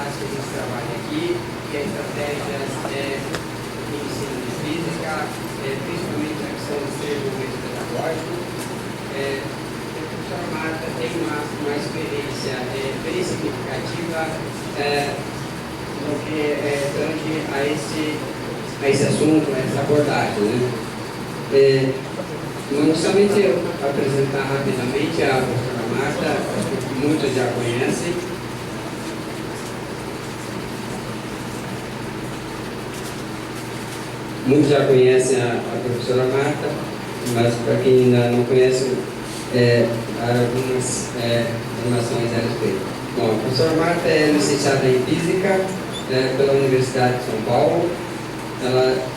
atividades que a gente trabalha aqui, que é estratégias de ensino de física, principalmente na questão dos desenvolvimentos pedagógicos. A professora Marta tem uma experiência bem significativa no que tange a esse assunto, a essa abordagem, né? Inicialmente, eu apresentar rapidamente a professora Marta, acho que muitos já conhecem. Muitos já conhecem a professora Marta, mas para quem ainda não conhece, algumas informações a respeito. Bom, a professora Marta é licenciada em Física pela Universidade de São Paulo. Ela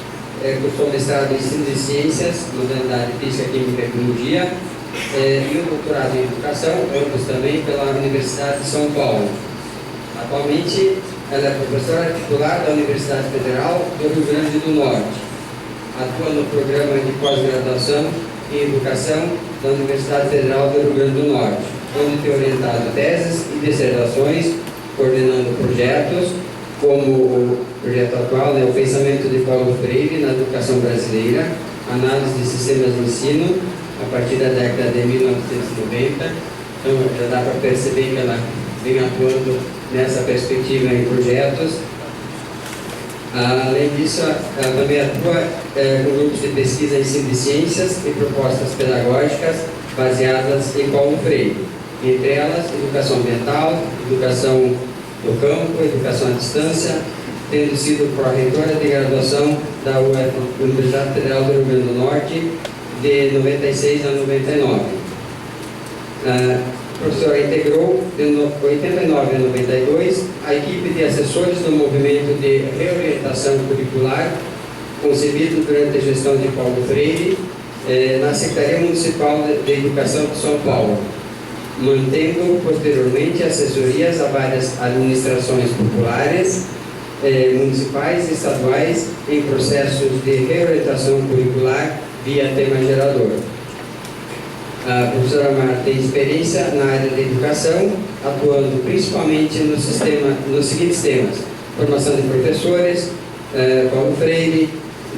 cursou mestrado em Ensino de Ciências, modalidade Física, Química e Biologia, e o doutorado em Educação, ambos também pela Universidade de São Paulo. Atualmente, ela é professora titular da Universidade Federal do Rio Grande do Norte. Atua no programa de pós-graduação em Educação da Universidade Federal do Rio Grande do Norte, onde tem orientado teses e dissertações, coordenando projetos, como o projeto atual, o pensamento de Paulo Freire na educação brasileira, análise de sistemas de ensino, a partir da década de 1990. Então, já dá para perceber que ela vem atuando nessa perspectiva em projetos. Além disso, ela também atua com grupos de pesquisa em ensino de ciências e propostas pedagógicas baseadas em Paulo Freire, entre elas educação ambiental, educação do campo, educação à distância, tendo sido pró-reitora de graduação da Universidade Federal do Rio Grande do Norte de 96 a 99. A professora integrou de 89 a 92 a equipe de assessores do movimento de reorientação curricular concebido durante a gestão de Paulo Freire na Secretaria Municipal de Educação de São Paulo, mantendo posteriormente assessorias a várias administrações populares, municipais e estaduais em processos de reorientação curricular via tema gerador. A professora Marta tem experiência na área da educação, atuando principalmente nos seguintes temas: formação de professores, Paulo Freire,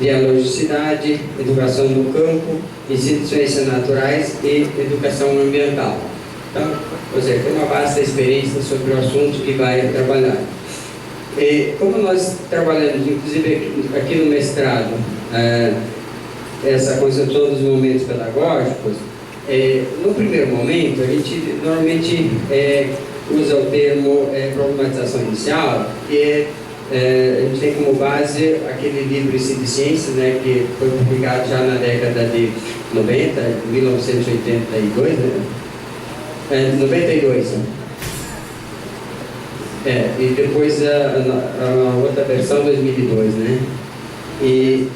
dialogicidade, educação no campo, ensino de ciências naturais e educação ambiental. Então, você tem uma vasta experiência sobre o assunto que vai trabalhar. E como nós trabalhamos, inclusive aqui no mestrado, essa concepção dos momentos pedagógicos, no primeiro momento, a gente normalmente usa o termo problematização inicial, que a gente tem como base aquele livro Ensino de Ciências, né, que foi publicado já na década de 90, 1982, né? 92. E depois a outra versão, 2002, né? E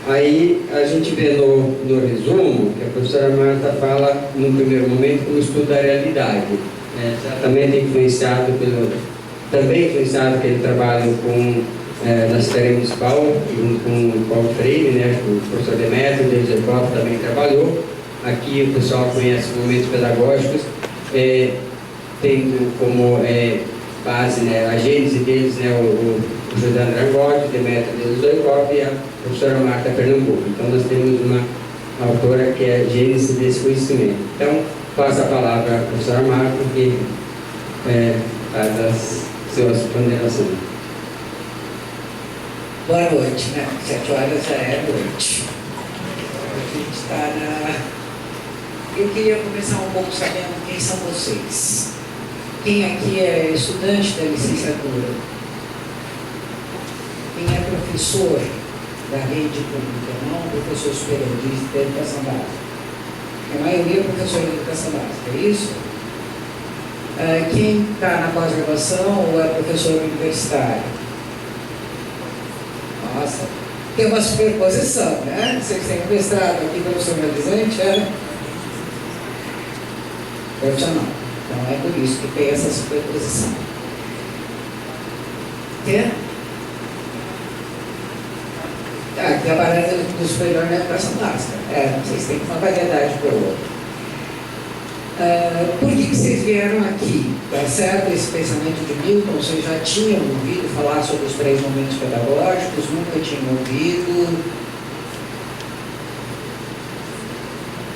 aí a gente vê no resumo que a professora Marta fala, no primeiro momento, como estudo da realidade. Certamente influenciado também influenciado pelo trabalho na Secretaria Municipal, junto com o Paulo Freire, né? O professor Demetrio, o Deus Hercópio também trabalhou. Aqui o pessoal conhece momentos pedagógicos, tendo como base, né, a gênese deles, né, o José André Angotti, o Demetrio Deus Hercópio e a professora Marta Pernambuco. Então nós temos uma autora que é a gênese desse conhecimento. Então, passo a palavra à professora Marta, que faz as suas ponderações. Boa noite, né? 7 horas já é noite. A gente está na... Eu queria começar um pouco sabendo quem são vocês. Quem aqui é estudante da licenciatura? Quem é professor da rede pública, não professor superior de educação básica? A maioria é professor de educação básica, é isso? Quem está na pós-graduação ou é professor universitário? Nossa, tem uma superposição, né? Vocês têm um mestrado aqui profissionalizante, profissional. Então é por isso que tem essa superposição. Quer? Trabalhando no superior na educação básica. Vocês têm uma variedade para o outro. Por que vocês vieram aqui? Tá certo? Esse pensamento de Milton, vocês já tinham ouvido falar sobre os 3 momentos pedagógicos? Nunca tinham ouvido?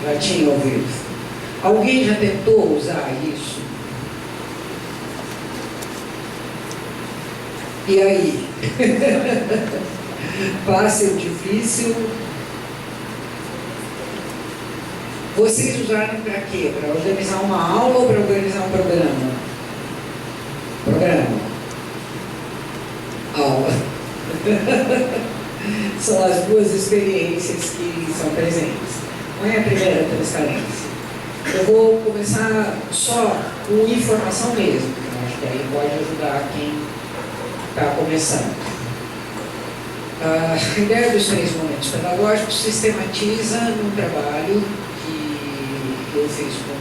Já tinham ouvido? Alguém já tentou usar isso? E aí? Fácil, difícil? Vocês usaram para quê? Para organizar uma aula ou para organizar um programa? Programa. Aula. São as 2 experiências que são presentes. Não é a primeira transparência. Eu vou começar só com informação mesmo. Eu acho que aí pode ajudar quem está começando. A ideia dos 3 momentos pedagógicos sistematiza num trabalho que eu fiz com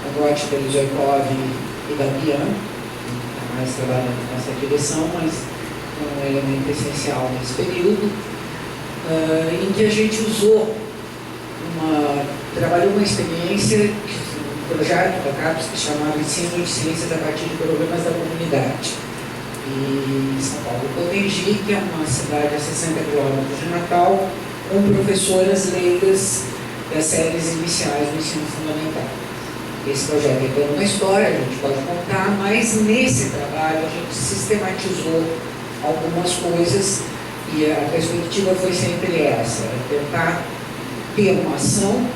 o Gotti, Belizoikov e Damian, mais trabalhando nessa direção, mas um elemento essencial nesse período, em que a gente trabalhou uma experiência, um projeto da CAPES que chamava Ensino de Ciências a partir de Problemas da Comunidade. E em São Paulo, Potengi, que é uma cidade a 60 quilômetros de Natal, com professoras leigas das séries iniciais do ensino fundamental. Esse projeto é uma história, a gente pode contar, mas nesse trabalho a gente sistematizou algumas coisas e a perspectiva foi sempre essa, tentar ter uma ação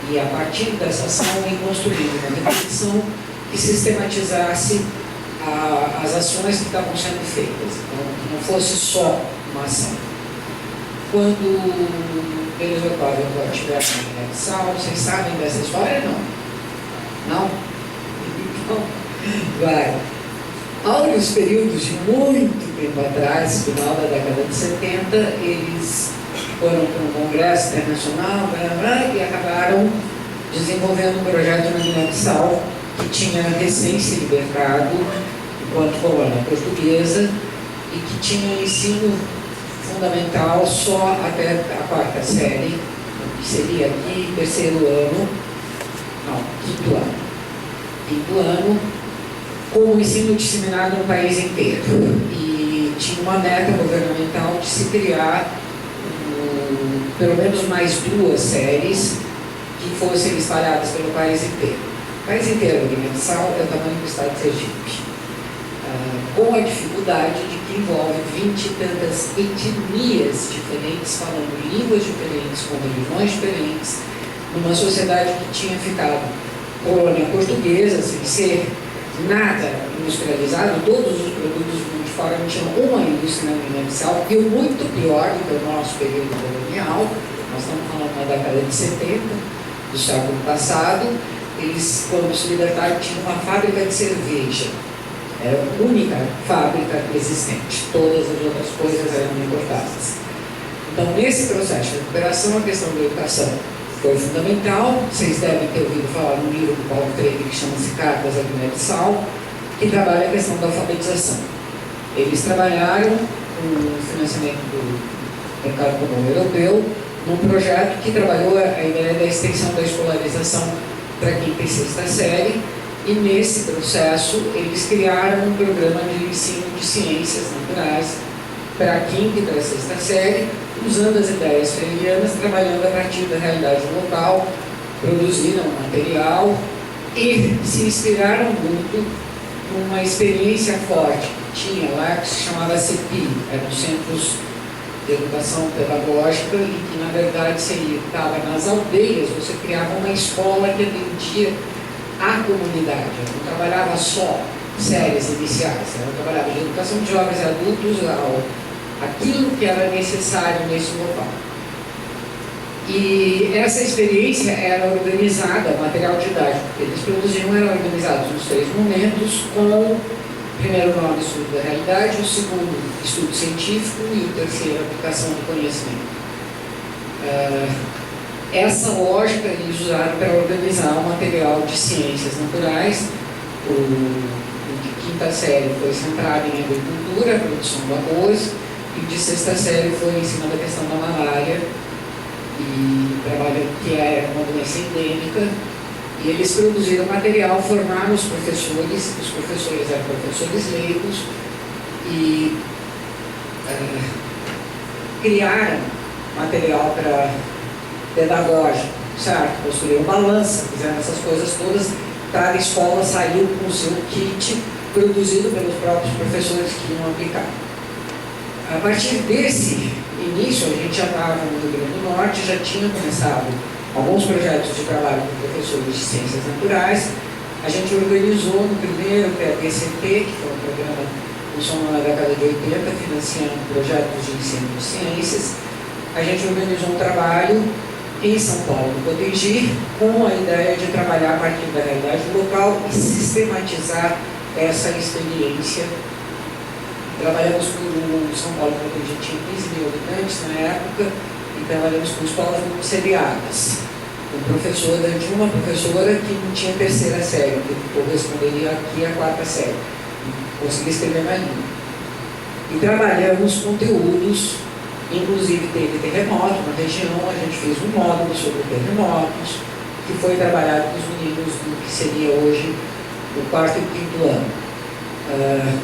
e a partir dessa ação ir construindo uma reflexão que sistematizasse as ações que estavam sendo feitas, então que não fosse só uma ação. Quando eles estiveram na Unisal, vocês sabem dessa história? Não? Então, vai. Há uns períodos de muito tempo atrás, final da década de 70, eles foram para um congresso internacional e acabaram desenvolvendo um projeto na Guiné-Bissau que tinha recém se libertado enquanto colônia portuguesa e que tinha ensino fundamental só até a 4ª série, que seria aqui 3º ano, não, 5º ano. 5º ano, com o ensino disseminado no país inteiro. E tinha uma meta governamental de se criar pelo menos mais 2 séries que fossem espalhadas pelo país inteiro. O país inteiro, Guiné-Bissau, é o tamanho do estado de Sergipe. Com a dificuldade de que envolve 20 e tantas etnias diferentes, falando línguas diferentes, com religiões diferentes, numa sociedade que tinha ficado colônia portuguesa, sem ser nada industrializado, todos os produtos de fora não tinham uma indústria na Guiné-Bissau, e o muito pior do que o nosso período colonial, nós estamos falando na década de 70, do século passado, eles, quando se libertaram, tinham uma fábrica de cerveja. Era a única fábrica existente. Todas as outras coisas eram importadas. Então, nesse processo de recuperação, a questão da educação foi fundamental. Vocês devem ter ouvido falar no livro do Paulo Freire, que chama-se Cartas à Guiné-Bissau, que trabalha a questão da alfabetização. Eles trabalharam com o financiamento do mercado comum europeu, num projeto que trabalhou a ideia da extensão da escolarização para a 5ª e 6ª série, e nesse processo eles criaram um programa de ensino de ciências naturais para a 5ª e para a 6ª série, usando as ideias freirianas, trabalhando a partir da realidade local, produziram material e se inspiraram muito numa experiência forte que tinha lá, que se chamava CEPI, eram Centros de Educação Pedagógica, e que na verdade estava nas aldeias, você criava uma escola que atendia a comunidade, não trabalhava só séries iniciais, ela trabalhava de educação de jovens e adultos, aquilo que era necessário nesse local. E essa experiência era organizada, material didático que eles produziam era organizado nos 3 momentos, com o primeiro nome, estudo da realidade, o segundo, estudo científico, e o terceiro, aplicação do conhecimento. Essa lógica eles usaram para organizar o material de ciências naturais. O de 5ª série foi centrado em agricultura, produção do arroz, e o de 6ª série foi ensinando a questão da malária, e trabalho que é uma doença endêmica, E eles produziram material, formaram os professores eram professores leigos e criaram material para pedagógico, certo? Construíram balança, fizeram essas coisas todas. Cada escola saiu com o seu kit produzido pelos próprios professores que iam aplicar. A partir desse início, a gente já estava no Rio Grande do Norte, já tinha começado alguns projetos de trabalho com professores de ciências naturais. A gente organizou no primeiro PADCT, que foi um programa que funcionou na década de 80, financiando projetos de ensino de ciências. A gente organizou um trabalho em São Paulo, no Potengi, com a ideia de trabalhar a partir da realidade local e sistematizar essa experiência. Trabalhamos com São Paulo, no Potengi, tinha 15 mil habitantes na época, e trabalhamos com escolas muito seriadas. De uma professora que não tinha terceira série, que corresponderia aqui à quarta série, não conseguia escrever na língua. E trabalhamos conteúdos, inclusive teve terremoto na região, a gente fez um módulo sobre terremotos, que foi trabalhado com os meninos do que seria hoje o quarto e quinto ano.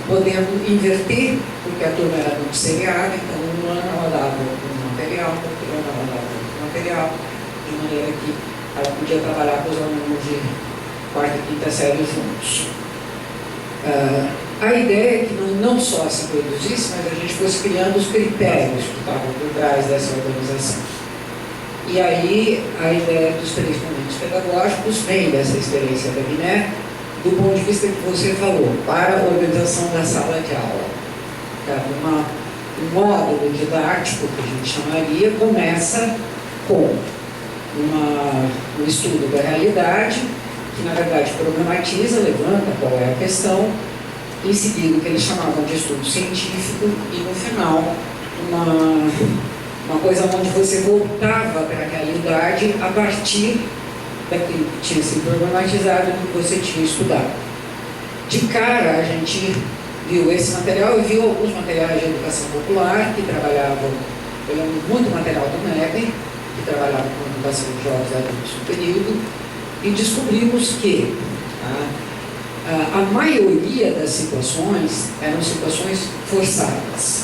Podendo inverter, porque a turma era muito seriada, então um ano ela dava um material, outro ano ela dava outro material, de maneira que ela podia trabalhar com os alunos de quarta e quinta série juntos. A ideia é que não só se produzisse, mas a gente fosse criando os critérios que estavam por trás dessa organização. E aí a ideia dos 3 momentos pedagógicos vem dessa experiência da Guiné, do ponto de vista que você falou, para a organização da sala de aula. Um módulo didático, que a gente chamaria, começa com um estudo da realidade, que na verdade problematiza, levanta qual é a questão, em seguida o que eles chamavam de estudo científico, e no final uma coisa onde você voltava para a realidade a partir daquilo que tinha sido problematizado e do que você tinha estudado. De cara, a gente viu esse material e viu alguns materiais de educação popular que trabalhavam, muito material do MEB, que trabalhava com educação de jovens adultos no período, e descobrimos que a maioria das situações eram situações forçadas,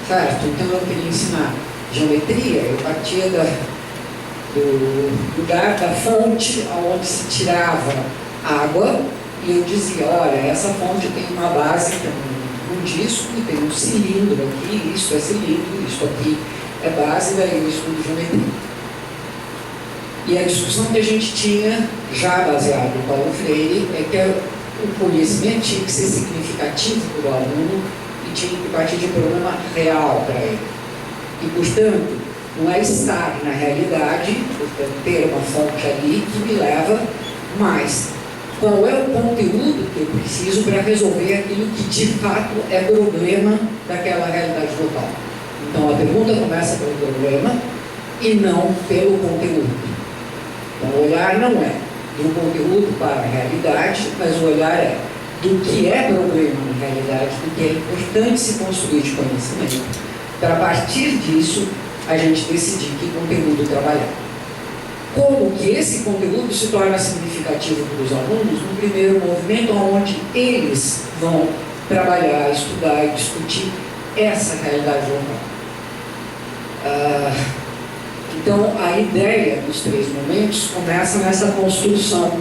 certo? Então eu queria ensinar geometria, eu partia do lugar da fonte onde se tirava água e eu dizia, olha, essa fonte tem uma base, que é um disco, e tem um cilindro aqui, isso é cilindro, isso aqui é base, daí eu estudo geometria. E a discussão que a gente tinha, já baseado em Paulo Freire, é que o conhecimento tinha que ser significativo para o aluno e tinha que partir de um problema real para ele. E, portanto, não é estar na realidade, portanto, ter uma fonte ali que me leva, mas qual é o conteúdo que eu preciso para resolver aquilo que de fato é problema daquela realidade local. Então a pergunta começa pelo problema e não pelo conteúdo. Então o olhar não é do conteúdo para a realidade, mas o olhar é do que é problema na realidade, do que é importante se construir de conhecimento, para a partir disso a gente decidir que conteúdo trabalhar. Como que esse conteúdo se torna significativo para os alunos no primeiro movimento, onde eles vão trabalhar, estudar e discutir essa realidade local. Então, a ideia dos 3 momentos começa nessa construção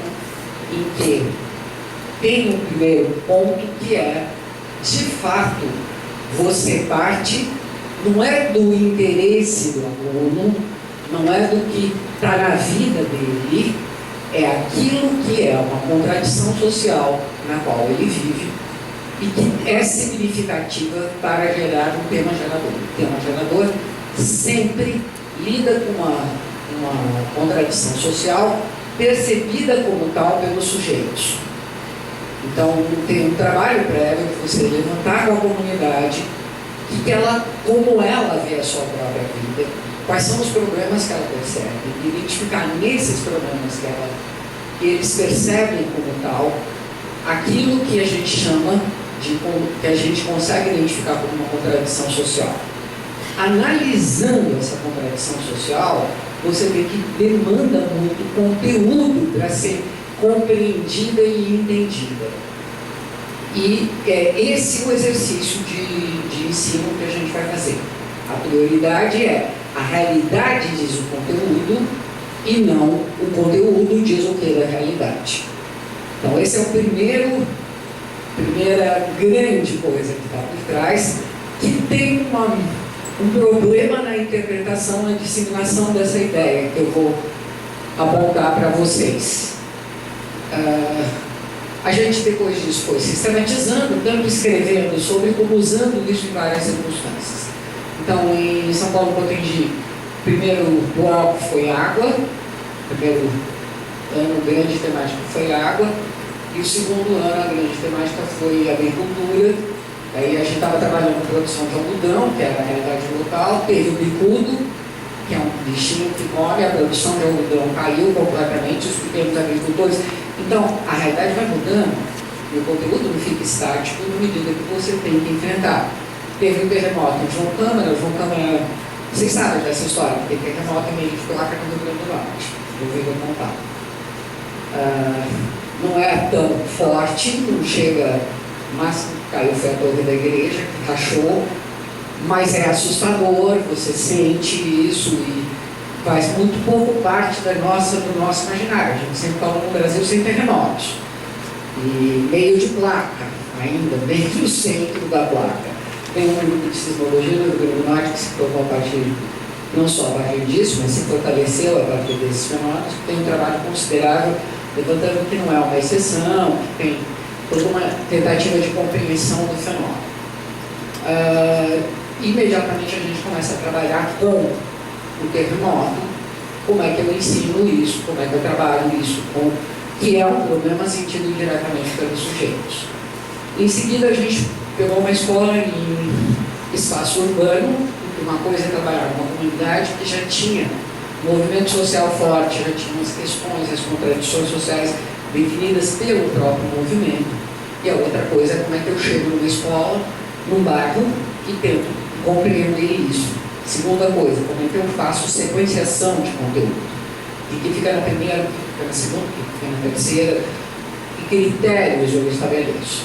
em que tem um primeiro ponto que é, de fato, você parte, não é do interesse do aluno, não é do que está na vida dele, é aquilo que é uma contradição social na qual ele vive e que é significativa para gerar um tema gerador. O tema gerador sempre lida com uma contradição social percebida como tal pelos sujeitos. Então, tem um trabalho prévio que você levantar com a comunidade como ela vê a sua própria vida, quais são os problemas que ela percebe, identificar nesses problemas que eles percebem como tal, aquilo que a gente chama que a gente consegue identificar como uma contradição social. Analisando essa contradição social, você vê que demanda muito conteúdo para ser compreendida e entendida. E é esse o exercício de ensino que a gente vai fazer. A prioridade é a realidade diz o conteúdo e não o conteúdo diz o que da realidade. Então esse é o primeira grande coisa que está por trás, que tem um problema na interpretação, na disseminação dessa ideia que eu vou apontar para vocês. A gente depois disso foi sistematizando, tanto escrevendo sobre como usando isso em várias circunstâncias. Então, em São Paulo Potengi, o primeiro bloco foi água, o primeiro ano grande temática foi água, e o segundo ano a grande temática foi agricultura. Aí a gente estava trabalhando com produção de algodão, que era a realidade local, teve o bicudo, que é um bichinho que come, a produção de algodão caiu completamente, os pequenos agricultores. Então, a realidade vai mudando e o conteúdo não fica estático na medida que você tem que enfrentar. Teve o terremoto em João Câmara, vocês sabem dessa história, porque teve terremoto em meio de Pilaca no Rio Grande do Norte, eu vou contar. Não é tão forte, não chega, mas caiu foi a torre da igreja, que rachou, mas é assustador, você sente isso e faz muito pouco parte do nosso imaginário. A gente sempre fala no Brasil sem terremotos. E meio de placa, ainda, meio no centro da placa. Tem um grupo de sismologia no Rio Grande do Norte que se preocupou a partir, não só a partir disso, mas se fortaleceu a partir desses fenômenos, que tem um trabalho considerável, levantando que não é uma exceção, que tem toda uma tentativa de compreensão do fenômeno. Imediatamente a gente começa a trabalhar com o terremoto, como é que eu ensino isso, como é que eu trabalho isso, que é um problema sentido diretamente pelos sujeitos. Em seguida, a gente pegou uma escola em espaço urbano, uma coisa é trabalhar numa comunidade que já tinha movimento social forte, já tinha as questões, as contradições sociais definidas pelo próprio movimento, e a outra coisa é como é que eu chego numa escola, num bairro, e tento compreender isso. Segunda coisa, como é que eu faço sequenciação de conteúdo? O que fica na primeira, o que fica na segunda, o que fica na terceira, e critérios eu estabeleço.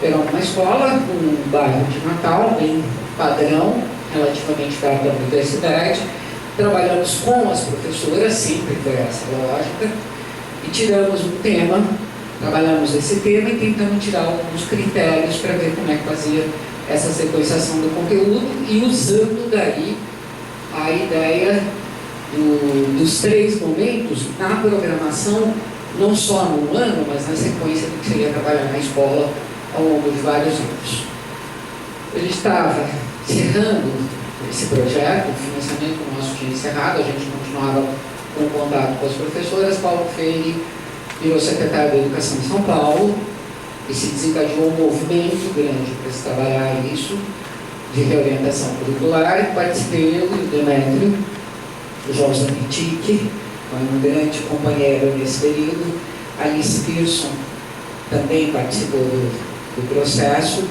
Pegamos uma escola, um bairro de Natal, bem padrão, relativamente perto da universidade, trabalhamos com as professoras, sempre foi essa lógica, e tiramos um tema, trabalhamos esse tema e tentamos tirar alguns critérios para ver como é que fazia essa sequenciação do conteúdo e usando daí a ideia dos 3 momentos na programação, não só no ano, mas na sequência do que seria trabalhar na escola ao longo de vários anos. A gente estava encerrando esse projeto, o financiamento nosso tinha encerrado, a gente continuava com contato com as professoras. Paulo Freire virou secretário da Educação de São Paulo, e se desencadeou um movimento grande para se trabalhar isso, de reorientação curricular. Participei eu e o Demétrio, o Jorge Pitique, foi um grande companheiro nesse período. Alice Pearson também participou do processo,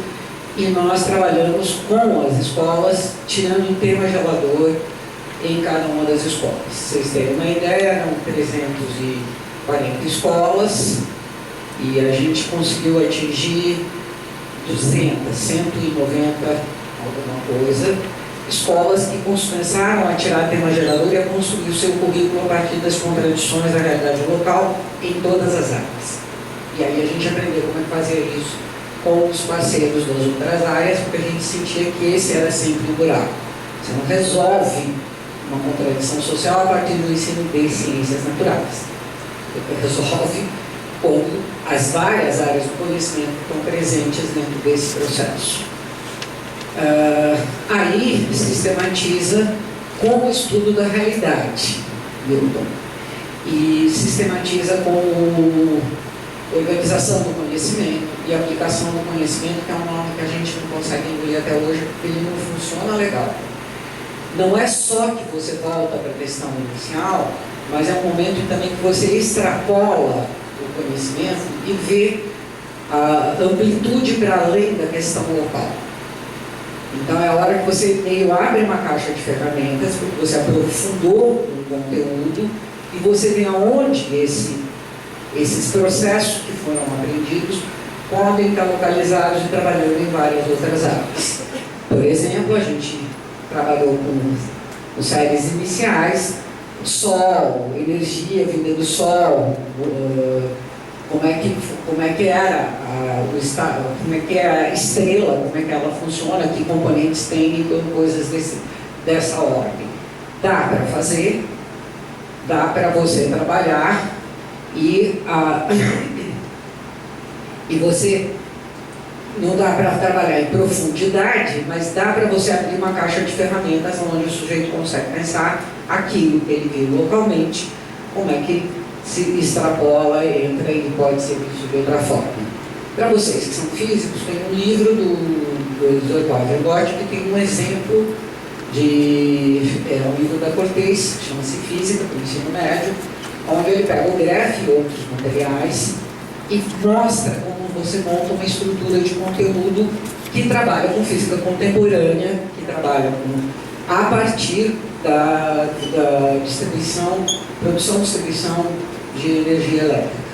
e nós trabalhamos com as escolas, tirando um tema gerador em cada uma das escolas. Vocês terem uma ideia, eram 340 escolas, e a gente conseguiu atingir 190, alguma coisa, escolas que começaram a tirar tema gerador e a construir o seu currículo a partir das contradições da realidade local em todas as áreas. E aí a gente aprendeu como é que fazer isso com os parceiros das outras áreas, porque a gente sentia que esse era sempre o buraco. Você não resolve uma contradição social a partir do ensino de ciências naturais. Você resolve quando as várias áreas do conhecimento estão presentes dentro desse processo. Aí sistematiza com o estudo da realidade, Milton, e sistematiza com organização do conhecimento e aplicação do conhecimento, que é um nome que a gente não consegue engolir até hoje, porque ele não funciona legal. Não é só que você volta para a questão inicial, mas é um momento também que você extrapola o conhecimento e vê a amplitude para além da questão local. Então é a hora que você meio abre uma caixa de ferramentas, porque você aprofundou um conteúdo e você vê aonde Esses processos que foram aprendidos podem estar localizados e trabalhando em várias outras áreas. Por exemplo, a gente trabalhou com séries iniciais, sol, energia vinda do sol, como é que era a estrela, como é que ela funciona, que componentes tem, então coisas dessa ordem. Dá para fazer, dá para você trabalhar e você não dá para trabalhar em profundidade, mas dá para você abrir uma caixa de ferramentas onde o sujeito consegue pensar aquilo que ele viu localmente, como é que se extrapola, entra e pode ser visto de outra forma. Para vocês que são físicos, tem um livro do editor Watergott que tem um exemplo um livro da Cortez, que chama-se Física para o Ensino Médio, onde ele pega o grafo e outros materiais e mostra como você monta uma estrutura de conteúdo que trabalha com física contemporânea, que trabalha a partir da produção e distribuição de energia elétrica.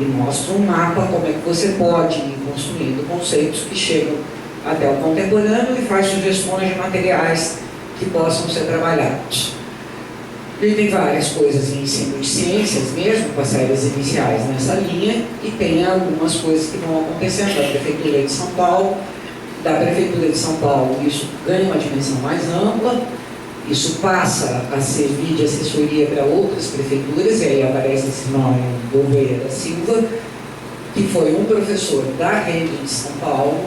E mostra um mapa como é que você pode ir construindo conceitos que chegam até o contemporâneo e faz sugestões de materiais que possam ser trabalhados. Ele tem várias coisas em ensino de ciências mesmo, com as séries iniciais nessa linha, e tem algumas coisas que vão acontecendo da Prefeitura de São Paulo. Da Prefeitura de São Paulo, isso ganha uma dimensão mais ampla, isso passa a servir de assessoria para outras prefeituras, e aí aparece esse nome, Gouveia da Silva, que foi um professor da rede de São Paulo,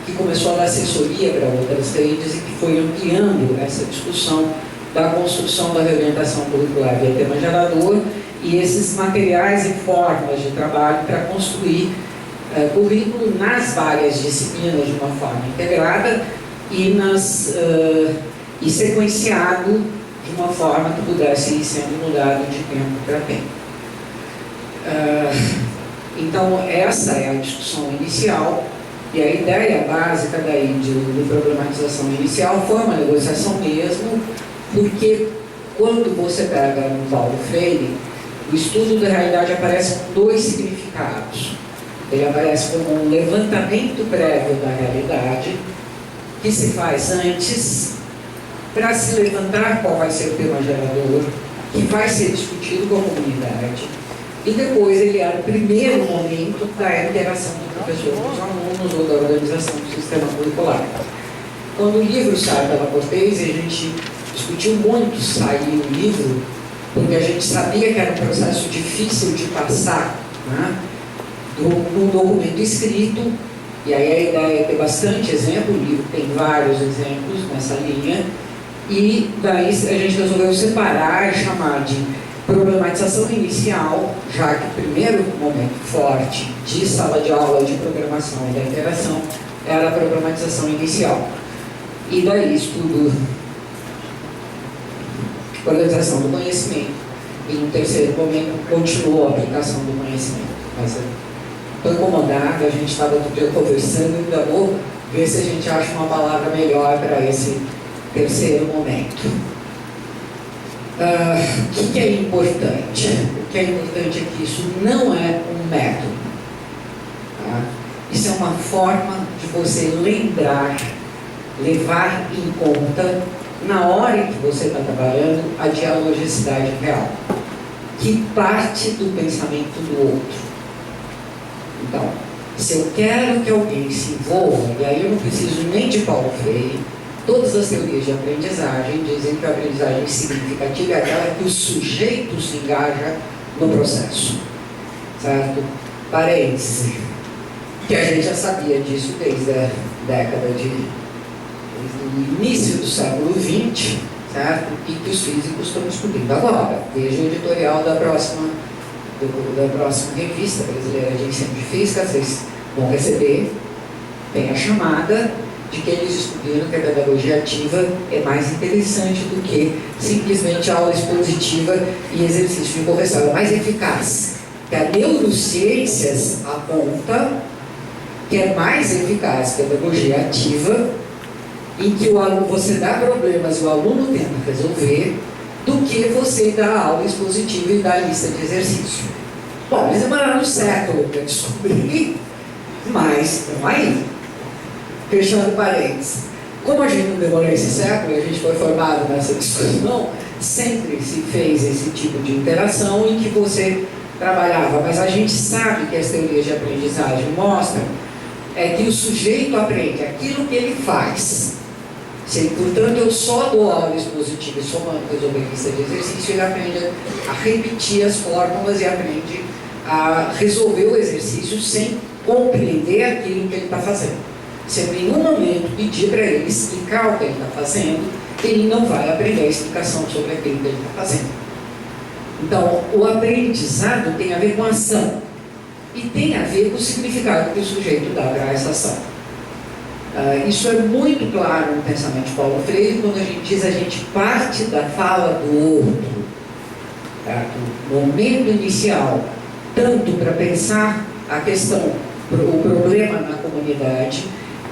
que começou a dar assessoria para outras redes e que foi ampliando essa discussão da construção da reorientação curricular via tema gerador e esses materiais e formas de trabalho para construir currículo nas várias disciplinas de uma forma integrada e sequenciado de uma forma que pudesse ir sendo mudado de tempo para tempo. Então, essa é a discussão inicial. E a ideia básica daí de problematização inicial foi uma negociação mesmo, porque quando você pega no Paulo Freire, o estudo da realidade aparece com dois significados. Ele aparece como um levantamento prévio da realidade, que se faz antes, para se levantar qual vai ser o tema gerador, que vai ser discutido com a comunidade. E depois ele era o primeiro momento da interação do professor com os alunos ou da organização do sistema curricular. Quando o livro sai pela Cortez, a gente discutiu muito sair o livro, porque a gente sabia que era um processo difícil de passar, né, do documento escrito, e aí a ideia é ter bastante exemplo, o livro tem vários exemplos nessa linha, e daí a gente resolveu separar e chamar de problematização inicial, já que o primeiro momento forte de sala de aula, de programação e da interação era a problematização inicial. E daí estudo organização do conhecimento. E no terceiro momento continuou a aplicação do conhecimento. Mas estou incomodado, a gente estava todo dia conversando, ainda vou ver se a gente acha uma palavra melhor para esse terceiro momento. O que é importante? O que é importante é que isso não é um método. Tá? Isso é uma forma de você levar em conta, na hora em que você está trabalhando, a dialogicidade real, que parte do pensamento do outro. Então, se eu quero que alguém se envolva, e aí eu não preciso nem de Paulo Freire, todas as teorias de aprendizagem dizem que a aprendizagem significativa é aquela que o sujeito se engaja no processo. Certo? Parênteses. Que a gente já sabia disso desde a década desde o início do século XX, certo? E que os físicos estão descobrindo agora. Veja o editorial da próxima revista brasileira de ensino de física, vocês vão receber, tem a chamada de que eles descobriram que a pedagogia ativa é mais interessante do que simplesmente aula expositiva e exercício de correção, é mais eficaz. Que a neurociências aponta que é mais eficaz a pedagogia ativa, em que o aluno, você dá problemas e o aluno tenta resolver, do que você dar aula expositiva e dar lista de exercício. Bom, eles demoraram um século para descobrir, mas estão aí. Fechando parênteses. Como a gente não demorou esse século, a gente foi formado nessa discussão, sempre se fez esse tipo de interação em que você trabalhava, mas a gente sabe que as teorias de aprendizagem mostram que o sujeito aprende aquilo que ele faz. Portanto, eu só dou aula expositiva e somando resolver lista de exercício, ele aprende a repetir as fórmulas e aprende a resolver o exercício sem compreender aquilo que ele está fazendo. Se eu em nenhum momento pedir para ele explicar o que ele está fazendo, ele não vai aprender a explicação sobre aquilo que ele está fazendo. Então, o aprendizado tem a ver com a ação e tem a ver com o significado que o sujeito dá para essa ação. Isso é muito claro no pensamento de Paulo Freire, quando a gente diz a gente parte da fala do outro, tá? Do momento inicial, tanto para pensar a questão, o problema na comunidade,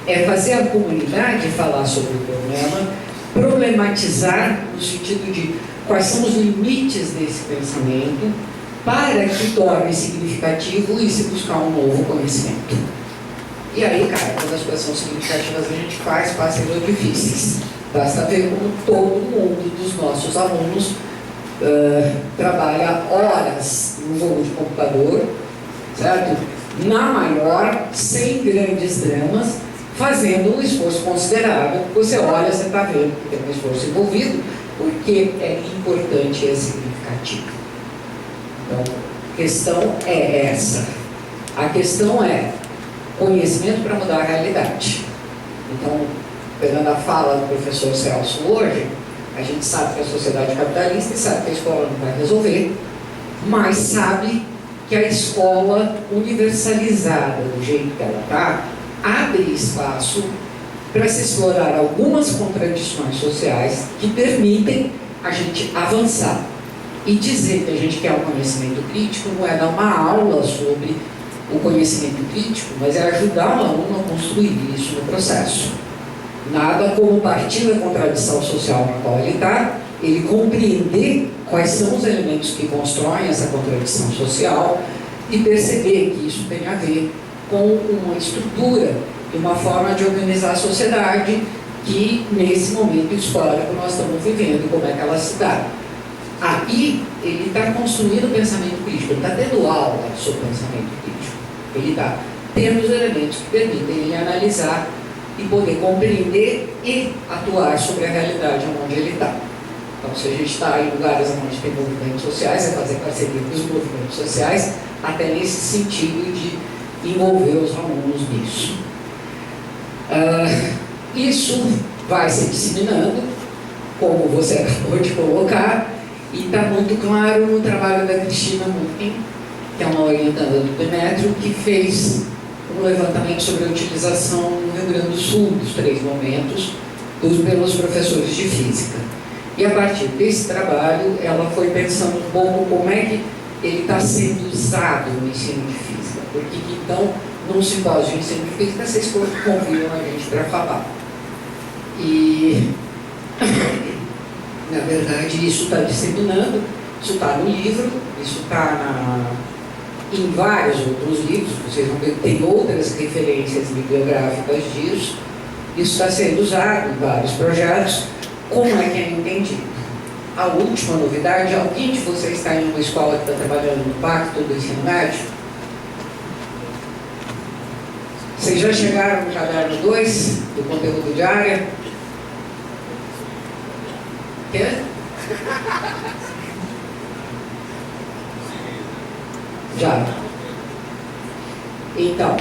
é fazer a comunidade falar sobre o problema, problematizar no sentido de quais são os limites desse pensamento, para que torne significativo e se buscar um novo conhecimento. E aí, cara, quando as coisas são significativas, a gente faz ser difíceis. Basta ver como todo mundo dos nossos alunos trabalha horas no jogo de computador, certo? Na maior, sem grandes dramas, fazendo um esforço considerável. Você olha, você está vendo que tem um esforço envolvido, porque é importante e é significativo. Então, a questão é essa. A questão é conhecimento para mudar a realidade. Então, pegando a fala do professor Celso hoje, a gente sabe que a sociedade é capitalista e sabe que a escola não vai resolver, mas sabe que a escola universalizada do jeito que ela está, abre espaço para se explorar algumas contradições sociais que permitem a gente avançar. E dizer que a gente quer um conhecimento crítico não é dar uma aula sobre o conhecimento crítico, mas é ajudar o aluno a construir isso no processo. Nada como partir da contradição social na qual ele está, ele compreender quais são os elementos que constroem essa contradição social e perceber que isso tem a ver com uma estrutura e uma forma de organizar a sociedade que, nesse momento histórico, nós estamos vivendo, como é que ela se dá. Aí, ele está construindo o pensamento crítico, ele está tendo aula sobre o pensamento crítico. Ele está tendo os elementos que permitem ele analisar e poder compreender e atuar sobre a realidade onde ele está. Então, se a gente está em lugares onde tem movimentos sociais, é fazer parceria com os movimentos sociais, até nesse sentido de envolver os alunos nisso. Isso vai se disseminando, como você acabou de colocar, e está muito claro no trabalho da Cristina Muffin, que é uma orientanda do Demétrio, que fez um levantamento sobre a utilização no Rio Grande do Sul dos 3 momentos pelos professores de física. E a partir desse trabalho, ela foi pensando um pouco como é que ele está sendo usado no ensino de física. Porque então, num simpósio de ensino de física, vocês convidam a gente para falar. E, na verdade, isso está disseminando, isso está no livro, isso está em vários outros livros, vocês vão ver que tem outras referências bibliográficas disso. Isso está sendo usado em vários projetos. Como é que é entendido? A última novidade, alguém de vocês está em uma escola que está trabalhando no Pacto do Ensino Médio? Vocês já chegaram no caderno 2 do conteúdo de área? Quê? Já. Então,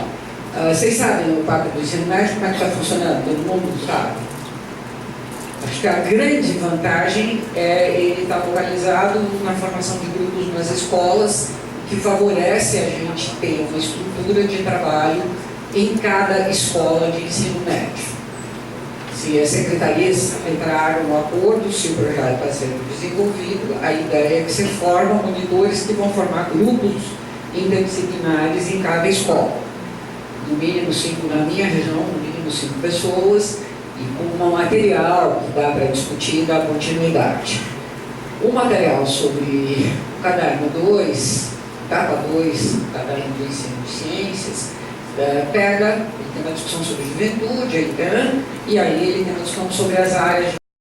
vocês sabem no Pacto do Ensino Médio como é que está funcionando? Todo mundo sabe. Acho que a grande vantagem é ele estar localizado na formação de grupos nas escolas, que favorece a gente ter uma estrutura de trabalho em cada escola de ensino médio. Se as secretarias entraram no acordo, se o projeto está sendo desenvolvido, a ideia é que se formam monitores que vão formar grupos interdisciplinares em cada escola. No mínimo 5 na minha região, no mínimo 5 pessoas, e com um material que dá para discutir e dar continuidade. O material sobre o caderno 2 etapa 2 da ensino de ciências, ele tem uma discussão sobre juventude, e aí ele tem uma discussão sobre as áreas